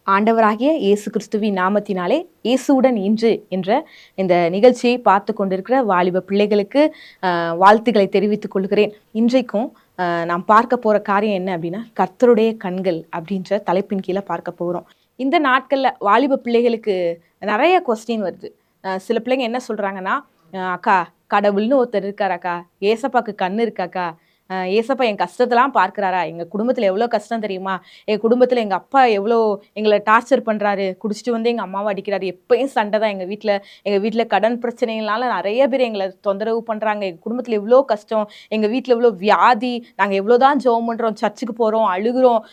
ஆண்டவராகிய இயேசு கிறிஸ்துவின் நாமத்தினாலே இயேசுவுடன் இன்று என்ற இந்த நிகழ்ச்சியை பார்த்து கொண்டிருக்கிற வாலிப பிள்ளைகளுக்கு வாழ்த்துக்களை தெரிவித்துக் கொள்கிறேன். இன்றைக்கும் நாம் பார்க்க போற காரியம் என்ன அப்படின்னா, கர்த்தருடைய கண்கள் அப்படின்ற தலைப்பின் கீழே பார்க்க போகிறோம். இந்த நாட்கள்ல வாலிப பிள்ளைகளுக்கு நிறைய கொஸ்டின் வருது. சில பிள்ளைங்க என்ன சொல்றாங்கன்னா, அக்கா கடவுள்னு ஒருத்தர் இருக்காராக்கா, ஏசப்பாக்கு கண்ணு இருக்காக்கா, ஏசப்பா என் கஷ்டத்தெல்லாம் பார்க்கிறாரா, எங்க குடும்பத்துல எவ்வளோ கஷ்டம் தெரியுமா, எங்க குடும்பத்துல எங்க அப்பா எவ்வளோ எங்களை டார்ச்சர் பண்றாரு, குடிச்சிட்டு வந்து எங்க அம்மாவை அடிக்கிறாரு, எப்பயும் சண்டை தான் எங்க வீட்டுல கடன் பிரச்சனைகளால நிறைய பேர் எங்களை தொந்தரவு பண்றாங்க, எங்க குடும்பத்துல எவ்வளோ கஷ்டம், எங்க வீட்டுல எவ்வளோ வியாதி, நாங்க எவ்வளோதான் ஜெபம் பண்றோம், சர்ச்சுக்கு போறோம், அழுகுறோம்,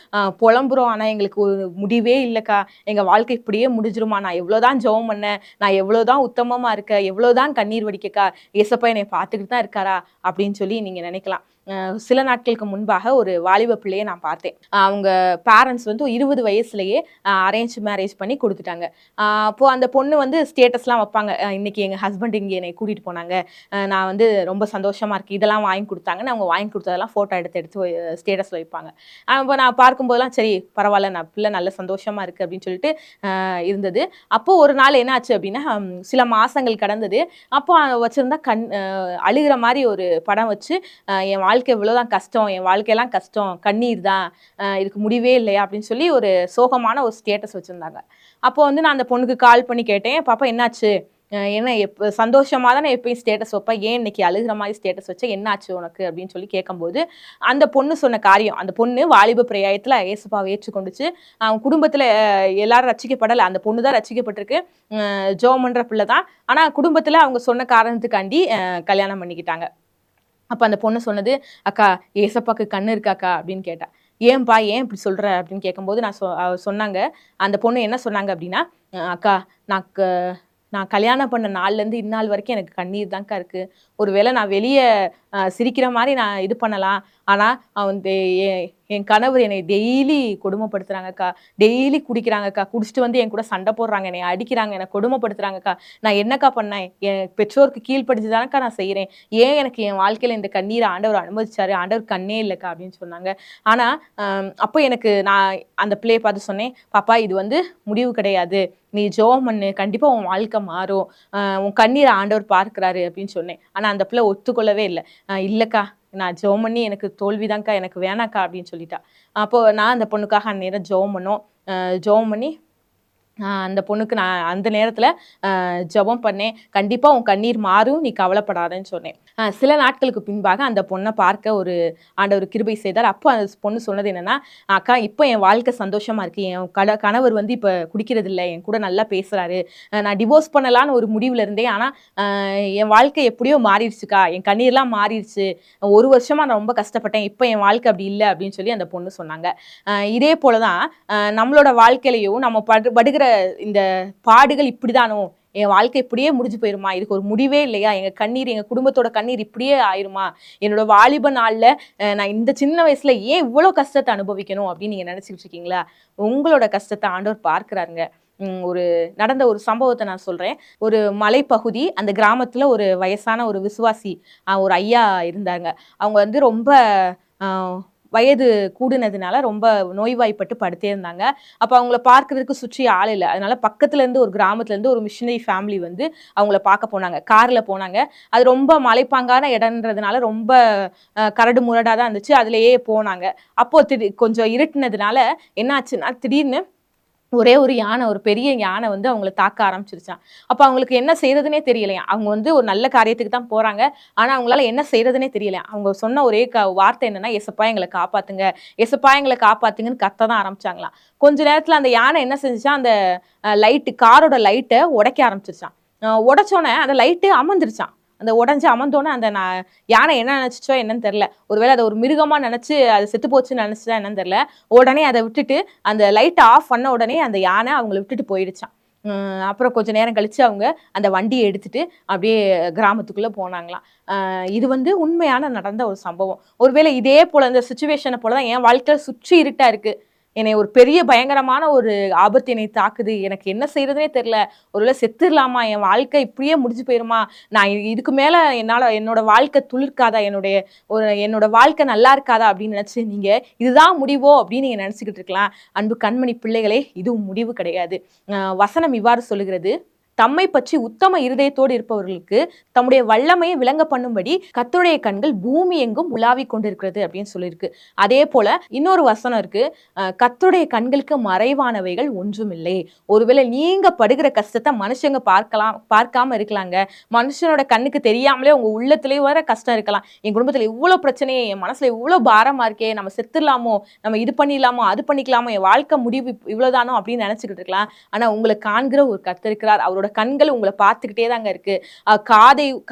புலம்புறோம், ஆனா எங்களுக்கு ஒரு முடிவே இல்லைக்கா, எங்க வாழ்க்கை இப்படியே முடிஞ்சிருமா, நான் எவ்வளோதான் ஜெபம் பண்ணேன், நான் எவ்வளோதான் உத்தமமா இருக்கேன், எவ்வளோதான் கண்ணீர் வடிக்கக்கா, ஏசப்பா என்னை பார்த்துக்கிட்டு தான் இருக்காரா அப்படின்னு சொல்லி நீங்க நினைக்கலாம். சில நாட்களுக்கு முன்பாக ஒரு வாலிப பிள்ளையை நான் பார்த்தேன். அவங்க பேரண்ட்ஸ் வந்து 20 வயசுலயே அரேஞ்ச் மேரேஜ் பண்ணி கொடுத்துட்டாங்க. அப்போ அந்த பொண்ணு வந்து ஸ்டேட்டஸ்லாம் வைப்பாங்க. இன்னைக்கு எங்க ஹஸ்பண்ட் இங்கே என்னை கூட்டிட்டு போனாங்க, நான் வந்து ரொம்ப சந்தோஷமா இருக்கு, இதெல்லாம் வாங்கி கொடுத்தாங்கன்னு அவங்க வாங்கி கொடுத்ததெல்லாம் ஃபோட்டோ எடுத்து ஸ்டேட்டஸ்ல வைப்பாங்க. அப்போ நான் பார்க்கும்போதெல்லாம் சரி பரவாயில்ல, நான் பிள்ளை நல்ல சந்தோஷமா இருக்கு அப்படின்னு சொல்லிட்டு இருந்தது. அப்போ ஒரு நாள் என்ன ஆச்சு அப்படின்னா, சில மாசங்கள் கடந்தது. அப்போ வச்சிருந்தா அழுகிற மாதிரி ஒரு படம் வச்சு, என் வாழ்க்கை இவ்வளோதான் கஷ்டம், என் வாழ்க்கையெல்லாம் கஷ்டம், கண்ணீர் தான், இதுக்கு முடிவே இல்லையா அப்படின்னு சொல்லி ஒரு சோகமான ஒரு ஸ்டேட்டஸ் வச்சுருந்தாங்க. அப்போ வந்து நான் அந்த பொண்ணுக்கு கால் பண்ணி கேட்டேன், பாப்பா என்னாச்சு, என்ன சந்தோஷமாக தானே எப்பயும் ஸ்டேட்டஸ் வைப்பேன், ஏன் இன்னைக்கு அழுகிற மாதிரி ஸ்டேட்டஸ் வச்சா, என்னாச்சு உனக்கு அப்படின்னு சொல்லி கேட்கும்போது, அந்த பொண்ணு சொன்ன காரியம், அந்த பொண்ணு வாலிப பிரயாயத்தில் ஏசப்பாவை ஏற்றுக்கொண்டுச்சு. அவங்க குடும்பத்தில் எல்லாரும் ரட்சிக்கப்படலை, அந்த பொண்ணு தான் ரட்சிக்கப்பட்டிருக்கு, ஜெபம் பண்ணுற பிள்ளை தான். ஆனால் குடும்பத்தில் அவங்க சொன்ன காரணத்துக்காண்டி கல்யாணம் பண்ணிக்கிட்டாங்க. அப்போ அந்த பொண்ணு சொன்னது, அக்கா ஏசப்பாக்கு கண்ணு இருக்காக்கா அப்படின்னு கேட்டா. ஏன்பா ஏன் இப்படி சொல்ற அப்படின்னு கேட்கும்போது சொன்னாங்க, அந்த பொண்ணு என்ன சொன்னாங்க அப்படின்னா, அக்கா நான் நான் கல்யாணம் பண்ண நாள்லேருந்து இந்நாள் வரைக்கும் எனக்கு கண்ணீர் தான்க்கா இருக்கு. ஒருவேளை நான் வெளியே சிரிக்கிற மாதிரி நான் இது பண்ணலாம், ஆனால் என் கணவர் என்னை டெய்லி கொடுமைப்படுத்துறாங்கக்கா, டெய்லி குடிக்கிறாங்கக்கா, குடிச்சிட்டு வந்து என் கூட சண்டை போடுறாங்க, என்னை அடிக்கிறாங்க, என்னை கொடுமைப்படுத்துறாங்கக்கா, நான் என்னக்கா பண்ணேன், என் பெற்றோருக்கு கீழ்ப்படிச்சு தானக்கா நான் செய்கிறேன், ஏன் எனக்கு என் வாழ்க்கையில் இந்த கண்ணீரை ஆண்டவர் அனுமதிச்சாரு, ஆண்டவர் கண்ணே இல்லைக்கா அப்படின்னு சொன்னாங்க. ஆனால் அப்போ நான் அந்த பிள்ளையை பார்த்து சொன்னேன், பாப்பா இது வந்து முடிவு கிடையாது, நீ ஜெபம் பண்ணு, கண்டிப்பா உன் வாழ்க்கை மாறும், உன் கண்ணீரை ஆண்டவர் பார்க்கிறாரு அப்படின்னு சொன்னேன். ஆனா அந்த பிள்ளை ஒத்துக்கொள்ளவே இல்லை. இல்லக்கா நான் ஜெபம் பண்ணி எனக்கு தோல்விதான்க்கா, எனக்கு வேணாக்கா அப்படின்னு சொல்லிட்டா. அப்போ நான் அந்த பொண்ணுக்காக அந்நேரம் ஜெபம் பண்ணோம். ஜெபம் பண்ணி அந்த பொண்ணுக்கு நான் அந்த நேரத்தில் ஜெபம் பண்ணேன், கண்டிப்பாக உன் கண்ணீர் மாறும், நீ கவலைப்படாதன்னு சொன்னேன். சில நாட்களுக்கு பின்பாக அந்த பொண்ணை பார்க்க ஒரு ஆண்டவர் கிருபை செய்தார். அப்போ அந்த பொண்ணு சொன்னது என்னன்னா, அக்கா இப்போ என் வாழ்க்கை சந்தோஷமா இருக்கு, என் கணவர் வந்து இப்போ குடிக்கிறது இல்லை, என் கூட நல்லா பேசுறாரு, நான் டிவோர்ஸ் பண்ணலான்னு ஒரு முடிவில் இருந்தேன், ஆனால் என் வாழ்க்கை எப்படியோ மாறிடுச்சுக்கா, என் கண்ணீர்லாம் மாறிடுச்சு, ஒரு வருஷமா நான் ரொம்ப கஷ்டப்பட்டேன், இப்போ என் வாழ்க்கை அப்படி இல்லை அப்படின்னு சொல்லி அந்த பொண்ணு சொன்னாங்க. இதே போலதான் நம்மளோட வாழ்க்கையிலையும் நம்ம படுகிற இந்த பாடுகள் இப்படிதானோ, என் வாழ்க்கை இப்படியே முடிஞ்சு போயிருமா, இதுக்கு ஒரு முடிவே இல்லையா, எங்க கண்ணீர் எங்க குடும்பத்தோட கண்ணீர் இப்படியே ஆயிருமா, என்னோட வாலிப நாள்ல நான் இந்த சின்ன வயசுல ஏன் இவ்வளவு கஷ்டத்தை அனுபவிக்கணும் அப்படின்னு நீங்க நினைச்சிட்டு இருக்கீங்களா? உங்களோட கஷ்டத்தை ஆண்டவர் பார்க்கிறாருங்க. நடந்த ஒரு சம்பவத்தை நான் சொல்றேன். ஒரு மலைப்பகுதி, அந்த கிராமத்துல ஒரு வயசான ஒரு விசுவாசி ஒரு ஐயா இருந்தாங்க. அவங்க வந்து ரொம்ப வயது கூடுனதுனால ரொம்ப நோய்வாய்ப்பட்டு படுத்தே இருந்தாங்க. அப்போ அவங்கள பார்க்கறதுக்கு சுற்றி ஆள் இல்லை. அதனால பக்கத்துல இருந்து ஒரு கிராமத்துல இருந்து ஒரு மிஷனரி ஃபேமிலி வந்து அவங்கள பார்க்க போனாங்க. கார்ல போனாங்க. அது ரொம்ப மலைப்பாங்கான இடம்ன்றதுனால ரொம்ப கரடு முரடா தான் இருந்துச்சு. அதுலயே போனாங்க. அப்போ கொஞ்சம் இருட்டுனதுனால என்ன ஆச்சுன்னா, திடீர்னு ஒரே ஒரு யானை, ஒரு பெரிய யானை வந்து அவங்கள தாக்க ஆரம்பிச்சிருச்சான். அப்போ அவங்களுக்கு என்ன செய்யறதுனே தெரியலையாம். அவங்க வந்து ஒரு நல்ல காரியத்துக்கு தான் போறாங்க. ஆனா அவங்களால என்ன செய்யறதுனே தெரியலையாம். அவங்க சொன்ன ஒரே வார்த்தை என்னன்னா, ஏசப்பா எங்களை காப்பாத்துங்க, ஏசப்பா எங்களை காப்பாத்துங்கன்னு கத்த தான் ஆரம்பிச்சாங்களாம். கொஞ்ச நேரத்துல அந்த யானை என்ன செஞ்சுச்சா, அந்த காரோட லைட்டை உடைக்க ஆரம்பிச்சிருச்சான். உடைச்சோன்னே அந்த லைட்டு அமர்ந்துருச்சான். அந்த உடஞ்சி அமர்ந்தோன்னே அந்த யானை என்ன நினைச்சிச்சோ என்னன்னு தெரியல, ஒருவேளை அதை ஒரு மிருகமா நினைச்சு அது செத்து போச்சுன்னு நினைச்சா என்னன்னு தெரியல, உடனே அதை விட்டுட்டு அந்த லைட்டை ஆஃப் பண்ண உடனே அந்த யானை அவங்களை விட்டுட்டு போயிடுச்சான். அப்புறம் கொஞ்ச நேரம் கழிச்சு அவங்க அந்த வண்டியை எடுத்துட்டு அப்படியே கிராமத்துக்குள்ள போனாங்களாம். இது வந்து உண்மையான நடந்த ஒரு சம்பவம். ஒருவேளை இதே போல இந்த சுச்சுவேஷனை போலதான் என் வாழ்க்கையில சுற்றி இருட்டா இருக்கு, என்னை ஒரு பெரிய பயங்கரமான ஒரு ஆபத்து என்னை தாக்குது, எனக்கு என்ன செய்யறதுனே தெரியல, ஒருவேளை செத்துடலாமா, என் வாழ்க்கை இப்படியே முடிஞ்சு போயிருமா, நான் இதுக்கு மேல என்னோட வாழ்க்கை துளிர்க்காதா, என்னோட வாழ்க்கை நல்லா இருக்காதா அப்படின்னு நினைச்சு நீங்க இதுதான் முடிவோ அப்படின்னு நீங்க நினைச்சுக்கிட்டு இருக்கலாம். அன்பு கண்மணி பிள்ளைகளே, இதுவும் முடிவு கிடையாது. வசனம் இவ்வாறு சொல்லுகிறது, தம்மை பற்றி உத்தம இருதயத்தோடு இருப்பவர்களுக்கு தம்முடைய வல்லமையை விளங்க பண்ணும்படி கர்த்தருடைய கண்கள் பூமி எங்கும் உலாவிக் கொண்டிருக்கிறது அப்படின்னு சொல்லியிருக்கு. அதே போல இன்னொரு வசனம் இருக்கு, கர்த்தருடைய கண்களுக்கு மறைவானவைகள் ஒன்றும் இல்லை. ஒருவேளை நீங்க படுகிற கஷ்டத்தை மனுஷங்க பார்க்காம இருக்கலாங்க. மனுஷனோட கண்ணுக்கு தெரியாமலே உங்க உள்ளத்திலேயே வர கஷ்டம் இருக்கலாம். என் குடும்பத்துல இவ்வளவு பிரச்சனையே, என் மனசுல இவ்வளவு பாரமா இருக்கே, நம்ம செத்துடலாமோ, நம்ம இது பண்ணிடலாமோ, அது பண்ணிக்கலாமோ, என் வாழ்க்கை முடிவு இவ்வளவுதானோ அப்படின்னு நினைச்சுக்கிட்டு இருக்கலாம். ஆனா உங்களை காண்கிற ஒரு கர்த்தர் இருக்கிறார். அவரோட கண்கள் உங்களை பார்த்துக்கிட்டே தாங்க இருக்கு.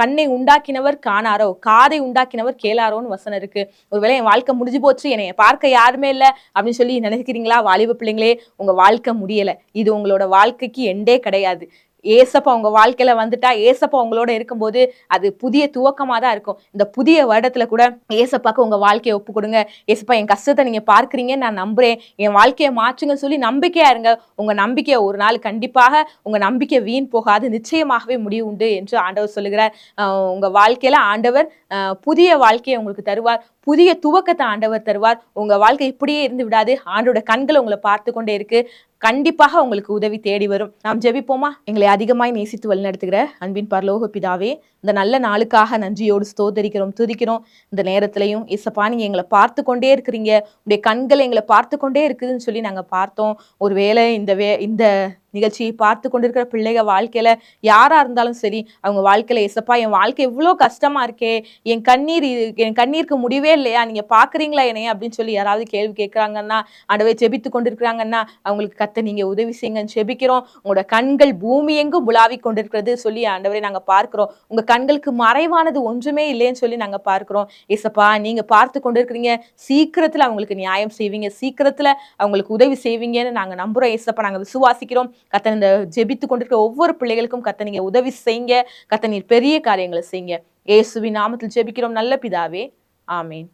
கண்ணை உண்டாக்கினவர் காணாரோ, காதை உண்டாக்கினவர் கேளாரோன்னு வசனம் இருக்கு. ஒருவேளை என் வாழ்க்கை முடிஞ்சு போச்சு, என்னை பார்க்க யாருமே இல்லை அப்படின்னு சொல்லி நினைக்கிறீங்களா? வாலிப பிள்ளைங்களே, உங்க வாழ்க்கை முடியல. இது உங்களோட வாழ்க்கைக்கு எண்டே கிடையாது. ஏசப்பா உங்க வாழ்க்கையில வந்துட்டா, ஏசப்பா உங்களோட இருக்கும்போது அது புதிய துவக்கமா தான் இருக்கும். இந்த புதிய வருடத்துல கூட ஏசப்பாக்கு உங்க வாழ்க்கையை ஒப்பு கொடுங்க. ஏசப்பா, என் கஷ்டத்தை நீங்க பார்க்கிறீங்கன்னு நான் நம்புறேன், என் வாழ்க்கையை மாற்றுங்கன்னு சொல்லி நம்பிக்கையா இருங்க. உங்க நம்பிக்கையை ஒரு நாள் கண்டிப்பாக உங்க நம்பிக்கை வீண் போகாது, நிச்சயமாகவே முடிவு உண்டு என்று ஆண்டவர் சொல்லுகிறார். உங்க வாழ்க்கையில ஆண்டவர் புதிய வாழ்க்கையை உங்களுக்கு தருவார், புதிய துவக்கத்தை ஆண்டவர் தருவார். உங்க வாழ்க்கை இப்படியே இருந்து விடாது. ஆண்டோட கண்கள் உங்களை பார்த்து கொண்டே இருக்கு. கண்டிப்பாக உங்களுக்கு உதவி தேடி வரும். நாம் ஜெபிப்போமா? எங்களை அதிகமாய் நேசித்து வழிநடத்துகிற அன்பின் பரலோக பிதாவே, இந்த நல்ல நாளுக்காக நன்றியோடு ஸ்தோத்தரிக்கிறோம், துதிக்கிறோம். இந்த நேரத்திலையும் இயேசப்பா, நீங்க எங்களை பார்த்து கொண்டே இருக்கிறீங்க, உடைய கண்கள் எங்களை பார்த்து கொண்டே இருக்குதுன்னு சொல்லி நாங்க பார்த்தோம். ஒருவேளை இந்த நிகழ்ச்சியை பார்த்து கொண்டிருக்கிற பிள்ளைங்க வாழ்க்கையில யாரா இருந்தாலும் சரி, அவங்க வாழ்க்கையில இயேசப்பா, என் வாழ்க்கை எவ்வளோ கஷ்டமா இருக்கே, என் கண்ணீருக்கு முடிவே இல்லையா, நீங்க பாக்குறீங்களா என்னைய அப்படின்னு சொல்லி யாராவது கேள்வி கேட்கிறாங்கன்னா, ஆண்டவரே ஜெபித்து கொண்டிருக்கிறாங்கன்னா, அவங்களுக்கு கத்த நீங்க உதவி செய்யுங்கன்னு ஜெபிக்கிறோம். உங்களோட கண்கள் பூமி எங்கும் உலாவிக் கொண்டிருக்கிறது சொல்லி ஆண்டவரே நாங்க பார்க்கிறோம். உங்க கண்களுக்கு மறைவானது ஒன்றுமே இல்லைன்னு சொல்லி நாங்க பார்க்கிறோம். இயேசப்பா, நீங்க பார்த்து கொண்டிருக்கிறீங்க, சீக்கிரத்துல அவங்களுக்கு நியாயம் செய்வீங்க, சீக்கிரத்துல அவங்களுக்கு உதவி செய்வீங்கன்னு நாங்க நம்புறோம். இயேசப்பா, நாங்க விசுவாசிக்கிறோம். கத்த இந்த ஜெபித்து கொண்டிருக்கிற ஒவ்வொரு பிள்ளைகளுக்கும் கத்த நீங்க உதவி செய்யுங்க. கத்த நீர் பெரிய காரியங்களை செய்யுங்க. இயேசுவின் நாமத்தில் ஜெபிக்கிறோம் நல்ல பிதாவே, ஆமேன்.